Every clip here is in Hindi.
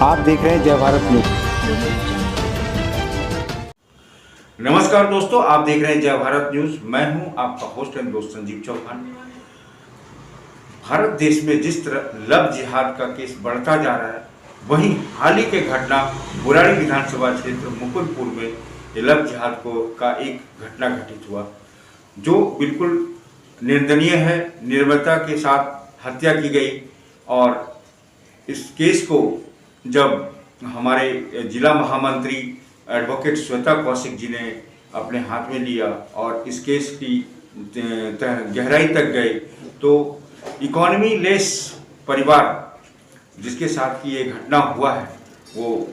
आप देख रहे हैं जय भारत न्यूज। नमस्कार दोस्तों, आप देख रहे हैं जय भारत न्यूज। मैं हूं आपका होस्ट एंड दोस्त संजीव चौहान। भारत देश में जिस तरह लव जिहाद का केस बढ़ता जा रहा है, वहीं हाल ही के घटना बुराड़ी विधानसभा क्षेत्र मुकुंदपुर में ये लव जिहाद का एक घटना घटित हुआ, जो बिल्कुल निंदनीय है। निर्ममता के साथ हत्या की गई और इस केस को जब हमारे जिला महामंत्री एडवोकेट श्वेता कौशिक जी ने अपने हाथ में लिया और इस केस की गहराई तक गए, तो इकोनॉमी लेस परिवार जिसके साथ की ये घटना हुआ है, वो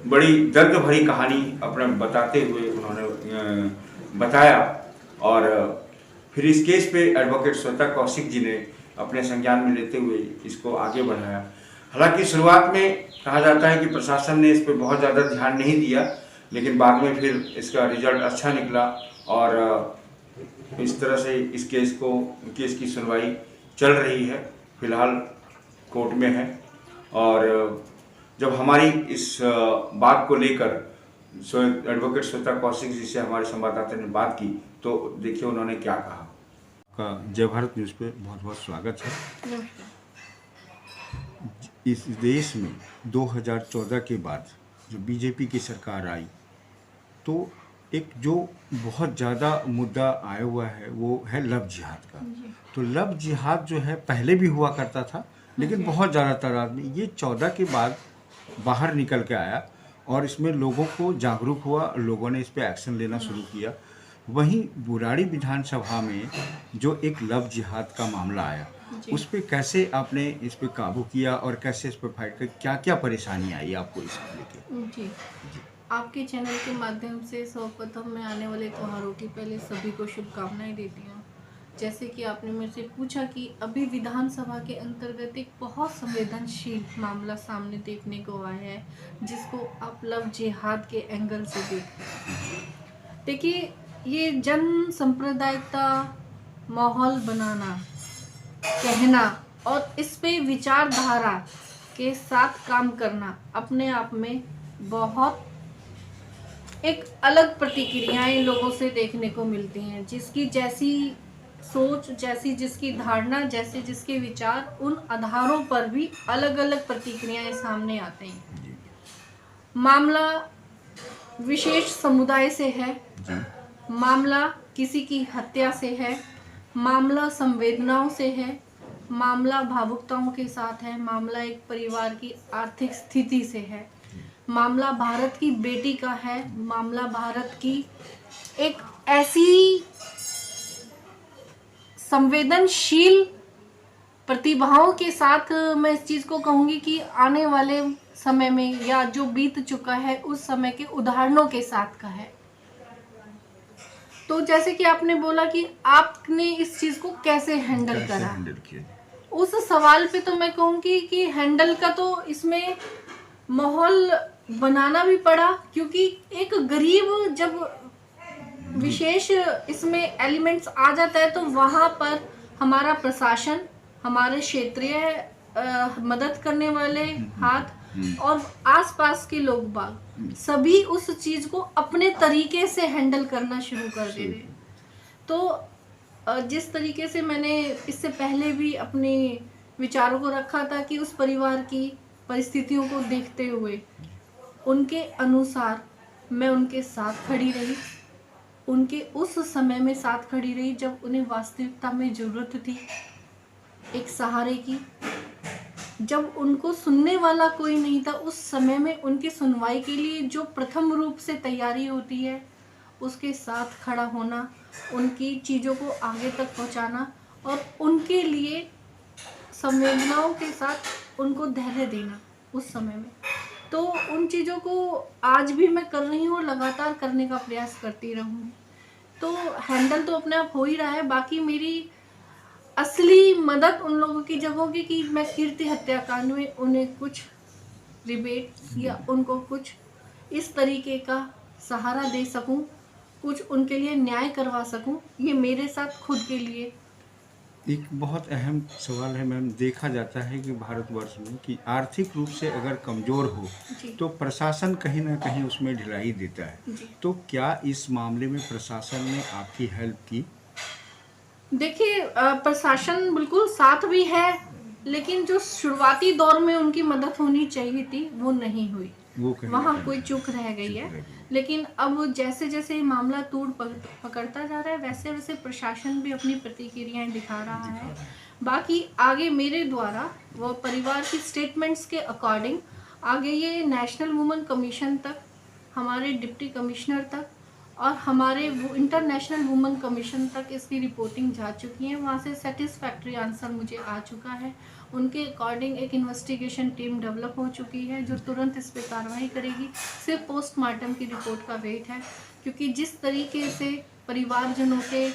बड़ी दर्द भरी कहानी अपने बताते हुए उन्होंने बताया और फिर इस केस पे एडवोकेट श्वेता कौशिक जी ने अपने संज्ञान में लेते हुए इसको आगे बढ़ाया। हालांकि शुरुआत में कहा जाता है कि प्रशासन ने इस पर बहुत ज़्यादा ध्यान नहीं दिया, लेकिन बाद में फिर इसका रिजल्ट अच्छा निकला और इस तरह से इस केस की सुनवाई चल रही है, फिलहाल कोर्ट में है। और जब हमारी इस बात को लेकर एडवोकेट श्वेता कौशिक जी से हमारे संवाददाता ने बात की, तो देखिए उन्होंने क्या कहा। आपका जय भारत न्यूज़ पे बहुत बहुत स्वागत है। इस देश में 2014 के बाद जो बीजेपी की सरकार आई, तो एक जो बहुत ज़्यादा मुद्दा आया हुआ है वो है लव जिहाद का। तो लव जिहाद जो है पहले भी हुआ करता था, लेकिन बहुत ज़्यादा तादाद में। ये 14 के बाद बाहर निकल के आया और इसमें लोगों को जागरूक हुआ, लोगों ने इस पर एक्शन लेना शुरू किया। वहीं बुराड़ी विधानसभा में जो एक लव जिहाद का मामला आया, उस पर कैसे आपने इस पर काबू किया और कैसे इस पर फाइट कर, क्या क्या परेशानी आई आपको इसको लेके? जी, आपके चैनल के माध्यम से सर्वप्रथम मैं आने वाले त्योहारों की पहले सभी को शुभकामनाएं देती हूँ। जैसे कि आपने मेरे से पूछा कि अभी विधानसभा के अंतर्गत एक बहुत संवेदनशील मामला सामने देखने को आया है, जिसको आप लव जिहाद के एंगल से देखिए, ये जन सांप्रदायिकता माहौल बनाना, कहना और इस पे विचारधारा के साथ काम करना अपने आप में बहुत एक अलग प्रतिक्रियाएं लोगों से देखने को मिलती हैं। जिसकी जैसी सोच, जैसी जिसकी धारणा, जैसे जिसके विचार, उन आधारों पर भी अलग अलग प्रतिक्रियाएं सामने आते हैं। मामला विशेष समुदाय से है, मामला किसी की हत्या से है, मामला संवेदनाओं से है, मामला भावुकताओं के साथ है, मामला एक परिवार की आर्थिक स्थिति से है, मामला भारत की बेटी का है, मामला भारत की एक ऐसी संवेदनशील प्रतिभाओं के साथ मैं इस चीज़ को कहूँगी कि आने वाले समय में या जो बीत चुका है उस समय के उदाहरणों के साथ का है। तो जैसे कि आपने बोला कि आपने इस चीज़ को कैसे हैंडल करा, उस सवाल पे तो मैं कहूँगी कि हैंडल का तो इसमें माहौल बनाना भी पड़ा, क्योंकि एक गरीब जब विशेष इसमें एलिमेंट्स आ जाता है तो वहाँ पर हमारा प्रशासन, हमारे क्षेत्रीय मदद करने वाले हाथ और आसपास के लोग बाग सभी उस चीज़ को अपने तरीके से हैंडल करना शुरू कर दे रहे। तो जिस तरीके से मैंने इससे पहले भी अपने विचारों को रखा था कि उस परिवार की परिस्थितियों को देखते हुए उनके अनुसार मैं उनके साथ खड़ी रही, उनके उस समय में साथ खड़ी रही जब उन्हें वास्तविकता में ज़रूरत थी एक सहारे की, जब उनको सुनने वाला कोई नहीं था। उस समय में उनकी सुनवाई के लिए जो प्रथम रूप से तैयारी होती है, उसके साथ खड़ा होना, उनकी चीज़ों को आगे तक पहुंचाना और उनके लिए संवेदनाओं के साथ उनको धैर्य देना उस समय में। तो उन चीज़ों को आज भी मैं कर रही हूँ और लगातार करने का प्रयास करती रहूँगी। तो हैंडल तो अपने आप हो ही रहा है। बाकी मेरी असली मदद उन लोगों की जब होगी कि मैं कीर्ति हत्याकांड में उन्हें कुछ रिबेट या उनको कुछ इस तरीके का सहारा दे सकूं, कुछ उनके लिए न्याय करवा सकूं, ये मेरे साथ खुद के लिए एक बहुत अहम सवाल है मैम, देखा जाता है कि भारतवर्ष में कि आर्थिक रूप से अगर कमज़ोर हो जी तो प्रशासन कहीं ना कहीं उसमें ढिलाई देता है। जी। तो क्या इस मामले में प्रशासन ने आपकी हेल्प की? देखिए प्रशासन बिल्कुल साथ भी है, लेकिन जो शुरुआती दौर में उनकी मदद होनी चाहिए थी वो नहीं हुई, वो कहीं ना वहाँ कहीं कोई चूक रह गई चुप है। रह गई। लेकिन अब जैसे जैसे ये मामला तूड़ पकड़ता जा रहा है, वैसे वैसे प्रशासन भी अपनी प्रतिक्रियाएं दिखा रहा दिखा है। रहा है। बाकी आगे मेरे द्वारा वो परिवार की स्टेटमेंट्स के अकॉर्डिंग आगे ये नेशनल वुमेन कमीशन तक, हमारे डिप्टी कमिश्नर तक और हमारे वो इंटरनेशनल वुमेन कमीशन तक इसकी रिपोर्टिंग जा चुकी है। वहाँ से सेटिस्फैक्ट्री आंसर मुझे आ चुका है। उनके अकॉर्डिंग एक इन्वेस्टिगेशन टीम डेवलप हो चुकी है जो तुरंत इस पर कार्रवाई करेगी। सिर्फ पोस्टमार्टम की रिपोर्ट का वेट है, क्योंकि जिस तरीके से परिवारजनों के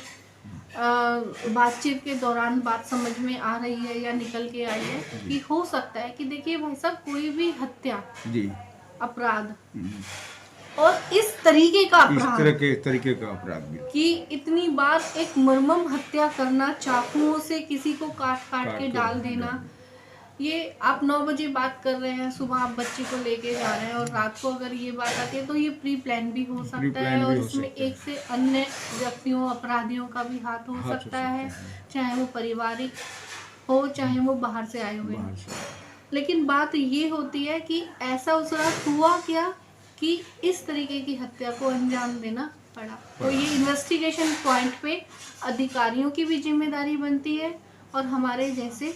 बातचीत के दौरान बात समझ में आ रही है या निकल के आई है कि हो सकता है कि देखिए भाई साहब, कोई भी हत्या जी। अपराध और इस तरीके का इस अपराध तरीके का अपराध भी कि इतनी बार एक मर्मम हत्या करना, चाकुओं से किसी को काट काट के डाल देना, ये आप 9 बजे बात कर रहे हैं, सुबह आप बच्चे को लेके जा रहे हैं और रात को अगर ये बात आती है तो ये प्री प्लान भी हो सकता है और इसमें एक से अन्य व्यक्तियों, अपराधियों का भी हाथ हो सकता है, चाहे वो पारिवारिक हो चाहे वो बाहर से आए हुए हों। लेकिन बात ये होती है कि ऐसा उस रात हुआ क्या कि इस तरीके की हत्या को अंजाम देना पड़ा। तो ये इन्वेस्टिगेशन पॉइंट पे अधिकारियों की भी जिम्मेदारी बनती है और हमारे जैसे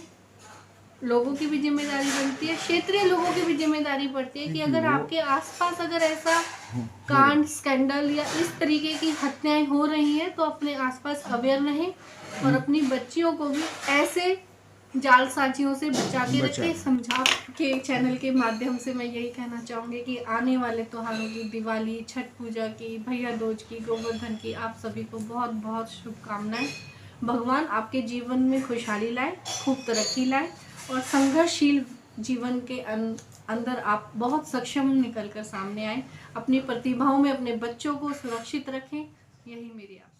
लोगों की भी जिम्मेदारी बनती है, क्षेत्रीय लोगों की भी जिम्मेदारी पड़ती है कि अगर आपके आसपास अगर ऐसा कांड, स्कैंडल या इस तरीके की हत्याएं हो रही हैं तो अपने आसपास अवेयर रहें और अपनी बच्चियों को भी ऐसे जालसाजियों से बचा के रखें। समझा के चैनल के माध्यम से मैं यही कहना चाहूँगी कि आने वाले त्योहारों की, दिवाली, छठ पूजा की, भैया दूज की, गोवर्धन की, आप सभी को बहुत बहुत शुभकामनाएं। भगवान आपके जीवन में खुशहाली लाए, खूब तरक्की लाए और संघर्षशील जीवन के अंदर आप बहुत सक्षम निकल कर सामने आए। अपनी प्रतिभाओं में अपने बच्चों को सुरक्षित रखें, यही मेरी आप